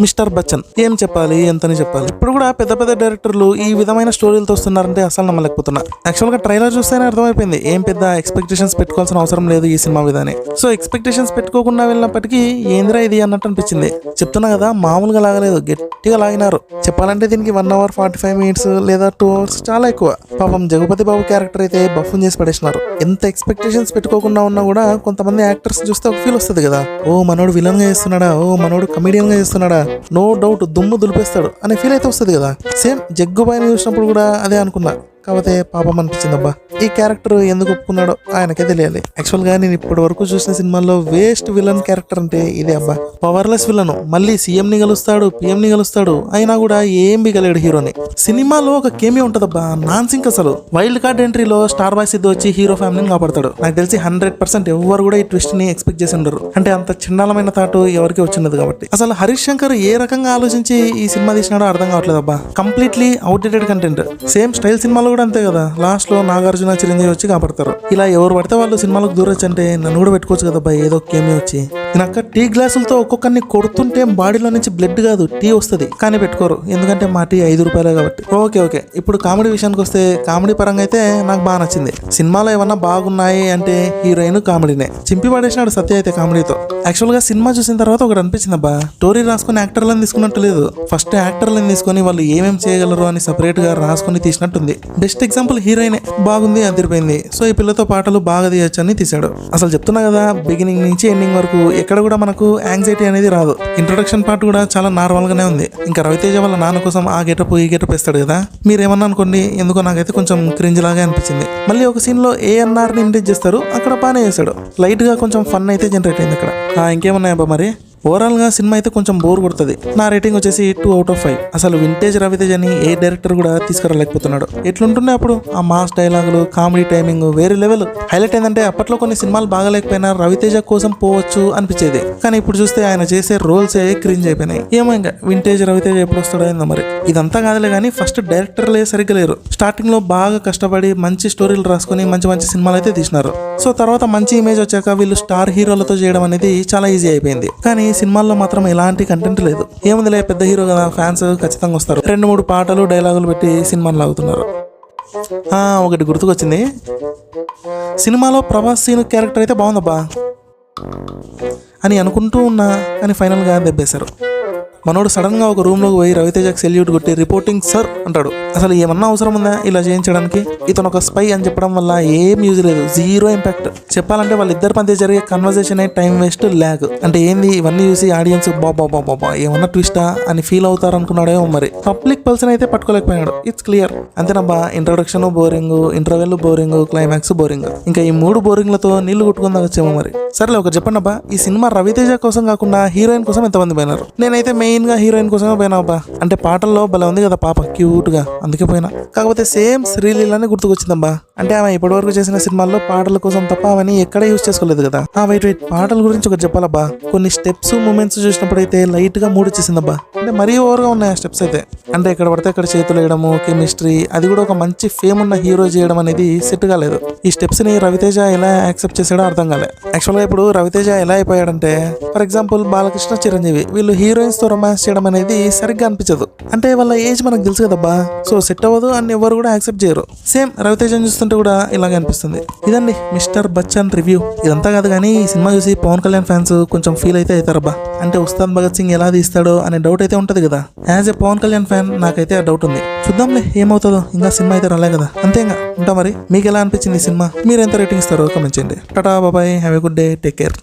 Mister Bachchan. ఏం చెప్పాలి, ఎంతని చెప్పాలి. ఇప్పుడు కూడా పెద్ద పెద్ద డైరెక్టర్లు ఈ విధమైన స్టోరీలతో వస్తున్నారంటే అసలు నమ్మలేకపోతున్నా. యాక్చువల్గా ట్రైలర్ చూస్తేనే అర్థమైపోయింది ఏం పెద్ద ఎక్స్పెక్టేషన్స్ పెట్టుకోవాల్సిన అవసరం లేదు ఈ సినిమా విధానే. సో ఎక్స్పెక్టేషన్స్ పెట్టుకోకుండా వెళ్ళినప్పటికీ ఏంద్రా ఇది అన్నట్టు అనిపించింది. చెప్తున్నా కదా, మామూలుగా లాగలేదు, గట్టిగా లాగినారు. చెప్పాలంటే దీనికి 1 hour 45 minutes లేదా 2 hours చాలా ఎక్కువ. పాపం జగపతి బాబు క్యారెక్టర్ అయితే బఫ్ఫన్ చేసి పడేసినారు. ఎంత ఎక్స్పెక్టేషన్స్ పెట్టుకోకుండా ఉన్నా కూడా కొంతమంది యాక్టర్స్ చూస్తే ఒక ఫీల్ వస్తుంది కదా, ఓ మనోడు విలన్ గా చేస్తున్నాడా, ఓ మనోడు కమెడియన్ గా చేస్తున్నాడా, నో డౌట్ దుమ్ము దులిపేస్తాడు అనే ఫీల్ అయితే వస్తుంది కదా. సేమ్ జగ్గుబాయిని చూసినప్పుడు కూడా అదే అనుకున్నా. కాకపోతే పాపం అనిపించింది, అబ్బా ఈ క్యారెక్టర్ ఎందుకు ఒప్పుకున్నాడో ఆయనకే తెలియాలి. యాక్చువల్ గా నేను ఇప్పటి వరకు చూసిన సినిమాల్లో వేస్ట్ విలన్ క్యారెక్టర్ అంటే ఇదే అబ్బా. పవర్లెస్ విలన్, మళ్ళీ సీఎం ని కలుస్తాడు, పిఎం ని కలుస్తాడు, అయినా కూడా ఏం బిగలేడు హీరోని. సినిమాలో ఒక కేమీ ఉంటదబ్బా, నాన్ సింక్ అసలు. వైల్డ్ కార్డ్ ఎంట్రీలో స్టార్ బాయ్ సిద్ధు వచ్చి హీరో ఫ్యామిలీని కాపాడతాడు. నాకు తెలిసి 100% ఎవరు కూడా ఈ ట్విస్ట్ ని ఎక్స్పెక్ట్ చేసి ఉండరు. అంటే అంత చిన్నాలమైన థాట్ ఎవరికి వచ్చినది కాబట్టి. అసలు హరీష్ శంకర్ ఏ రకంగా ఆలోచించి ఈ సినిమా తీసినాడో అర్థం కావట్లేదు అబ్బా. Completely outdated content. Same style సినిమాలో కూడా అంతే కదా, లాస్ట్ లో నాగార్జున చిరంజీవి వచ్చి కాపాడతారు. ఇలా ఎవరు పడితే వాళ్ళు సినిమాలకు దూరొచ్చు అంటే నన్ను కూడా పెట్టుకోవచ్చు కదా అబ్బా, ఏదో కేమీ వచ్చి. నేను అక్క టీ గ్లాసులతో ఒక్కొక్కరిని కొడుతుంటే బాడీలో నుంచి బ్లడ్ కాదు టీ వస్తుంది, కానీ పెట్టుకోరు. ఎందుకంటే మా టీ 5 రూపాయలే కాబట్టి. ఓకే ఇప్పుడు కామెడీ విషయానికి వస్తే, కామెడీ పరంగా అయితే నాకు బాగా నచ్చింది. సినిమాలో ఏమన్నా బాగున్నాయి అంటే హీరోయిన్ కామెడీనే. చింపి పడేసినాడు సత్య అయితే కామెడీతో. యాక్చువల్ గా సినిమా చూసిన తర్వాత ఒకటి అనిపించింది అబ్బా, స్టోరీ రాసుకుని యాక్టర్లను తీసుకున్నట్టు లేదు, ఫస్ట్ యాక్టర్లను తీసుకొని వాళ్ళు ఏమేమి చేయగలరు అని సపరేట్ గా రాసుకుని తీసినట్టుంది. బెస్ట్ ఎగ్జాంపుల్ హీరోయిన్ బాగుంది, అదిరిపోయింది, సో ఈ పిల్లతో పాటలు బాగా తీయచ్చు అని తీశాడు. అసలు చెప్తున్నా కదా, బిగినింగ్ నుంచి ఎండింగ్ వరకు ఎక్కడ కూడా మనకు యాంగ్జైటీ అనేది రాదు. ఇంట్రొడక్షన్ పార్ట్ కూడా చాలా నార్మల్ గానే ఉంది. ఇంకా రవితేజ వాళ్ళ నాన్న కోసం ఆ గెటప్ ఈ గెటప్ వేస్తాడు కదా, మీరేమన్నా అనుకోండి, ఎందుకో నాకైతే కొంచెం క్రింజ్ లాగా అనిపించింది. మళ్ళీ ఒక సీన్ లో ANR ని ఇమిటేట్ చేస్తారు, అక్కడ బాగానే చేశాడు. లైట్ గా కొంచెం ఫన్ అయితే జనరేట్ అయింది అక్కడ. ఇంకేమున్నాయబ్బా మరి. ఓవరాల్ గా సినిమా అయితే కొంచెం బోర్ కొడుతుంది. నా రేటింగ్ వచ్చేసి 2 out of 5. అసలు వింటేజ్ రవితేజ్ అని ఏ డైరెక్టర్ కూడా తీసుకురాలేకపోతున్నాడు. ఎట్లుంటున్నాయి అప్పుడు ఆ మాస్ డైలాగులు, కామెడీ టైమింగ్ వేరే లెవెల్. హైలైట్ ఏంటంటే అప్పట్లో కొన్ని సినిమాలు బాగాలేకపోయినా రవితేజ కోసం పోవచ్చు అనిపించేది, కానీ ఇప్పుడు చూస్తే ఆయన చేసే రోల్సే క్రింజ్ అయిపోయినాయి. ఏమో ఇంకా వింటేజ్ రవితేజ ఎప్పుడు వస్తాడో ఏందో మరి. ఇదంతా కాదులే కానీ ఫస్ట్ డైరెక్టర్లే సరిగ్గా లేరు. స్టార్టింగ్ లో బాగా కష్టపడి మంచి స్టోరీలు రాసుకొని మంచి మంచి సినిమాలు అయితే తీసినారు. సో తర్వాత మంచి ఇమేజ్ వచ్చాక వీళ్ళు స్టార్ హీరోలతో చేయడం అనేది చాలా ఈజీ అయిపోయింది. కానీ సినిమాల్లో మాత్రం ఎలాంటి కంటెంట్ లేదు. ఏముందిలే, పెద్ద హీరో కదా, ఫ్యాన్స్ ఖచ్చితంగా వస్తారు, 2-3 పాటలు డైలాగులు పెట్టి సినిమాని లాగుతున్నారు. ఒకటి గుర్తుకొచ్చింది, సినిమాలో ప్రభాస్ సీన్ క్యారెక్టర్ అయితే బాగుందబ్బా అని అనుకుంటూ ఉన్నా, కానీ ఫైనల్గా దెబ్బేశారు. మనోడు సడన్ గా ఒక రూమ్ లోకి పోయి రవితేజకి సెల్యూట్ కొట్టి రిపోర్టింగ్ సార్ అంటాడు. అసలు ఏమన్నా అవసరం ఉందా ఇలా చేయించడానికి? ఇతను ఒక స్పై అని చెప్పడం వల్ల ఏం యూజ్ లేదు, జీరో ఇంపాక్ట్. చెప్పాలంటే వాళ్ళిద్దరి మధ్య జరిగే కన్వర్జేషన్ టైం వేస్ట్, ల్యాగ్. అంటే ఏంది ఇవన్నీ చూసి ఆడియన్స్ బాబా ఏమన్నా ట్విస్టా అని ఫీల్ అవుతారు అనుకున్నాడేమో మరి. పబ్లిక్ పర్సన్ అయితే పట్టుకోలేకపోయాడు, ఇట్స్ క్లియర్. అంతేనబ్బా, introduction boring, interval boring, climax boring. ఇంకా ఈ 3 బోరింగ్లతో నీళ్లు కొట్టుకుందా వచ్చేమో మరి. సరేలే ఒకటి చెప్పండి అబ్బా, ఈ సినిమా రవితేజ కోసం కాకుండా హీరోయిన్ కోసం ఎంతమంది పోయినారు? నేనైతే మెయిన్ గా హీరోయిన్ కోసమే పోయినా అబ్బా. అంటే పాటల్లో భలే ఉంది కదా పాప, క్యూట్ గా, అందుకే పోయినా. కాకపోతే సేమ్ శ్రీలీలానే గుర్తుకొచ్చిందబ్బా. అంటే ఆమె ఇప్పటి వరకు చేసిన సినిమాల్లో పాటల కోసం తప్ప అవన్నీ ఎక్కడ యూజ్ చేసుకోలేదు కదా. వెయిట్ పాటల గురించి ఒకటి చెప్పాలబ్బా. కొన్ని స్టెప్స్ మూమెంట్స్ చూసినప్పుడు అయితే లైట్ గా మూడ్ వచ్చేసిందబ్బా. అంటే మరీ ఓవర్ గా ఉన్నాయి ఆ స్టెప్స్ అయితే. అంటే ఎక్కడ పడితే అక్కడ చేతులు వేయడము, కెమిస్ట్రీ, అది కూడా ఒక మంచి ఫేమ్ ఉన్న హీరో చేయడం అనేది సెట్ కాలేదు. ఈ స్టెప్స్ ని రవితేజ ఎలా యాక్సెప్ట్ చేసాడో అర్థం కాలే. యాక్చువల్ గా ఇప్పుడు రవితేజ ఎలా అయిపోయాడంటే, ఫర్ ఎగ్జాంపుల్ బాలకృష్ణ, చిరంజీవి వీళ్ళు హీరోయిన్స్ తో రొమాన్స్ చేయడం అనేది సరిగ్గా అనిపించదు. అంటే వాళ్ళ ఏజ్ మనకు తెలుసు కదబ్బా, సో సెట్ అవ్వదు అని ఎవరు కూడా యాక్సెప్ట్ చేయరు. సేమ్ రవితేజని చూస్తుంటే కూడా ఇలాగే అనిపిస్తుంది. ఇదండి మిస్టర్ బచ్చన్ రివ్యూ. ఇదంతా కాదు కానీ ఈ సినిమా చూసి పవన్ కళ్యాణ్ ఫ్యాన్స్ కొంచెం ఫీల్ అయితే అవుతారబ్బా. అంటే ఉస్తాద్ భగత్ సింగ్ ఎలా తీస్తాడో అనే డౌట్ అయితే ఉంటది కదా. As a Pawan Kalyan fan నాకైతే ఆ డౌట్ ఉంది. చూద్దాంలే ఏమవుతుందో, ఇంకా సినిమా అయితే రాలే కదా. అంతేగా ఉంటా మరి. మీకు ఎలా అనిపించింది ఈ సినిమా? మీరు ఎంత రేటింగ్ ఇస్తారో కామెంట్ చేయండి. టాటా బాబాయ్, have a good day, take care.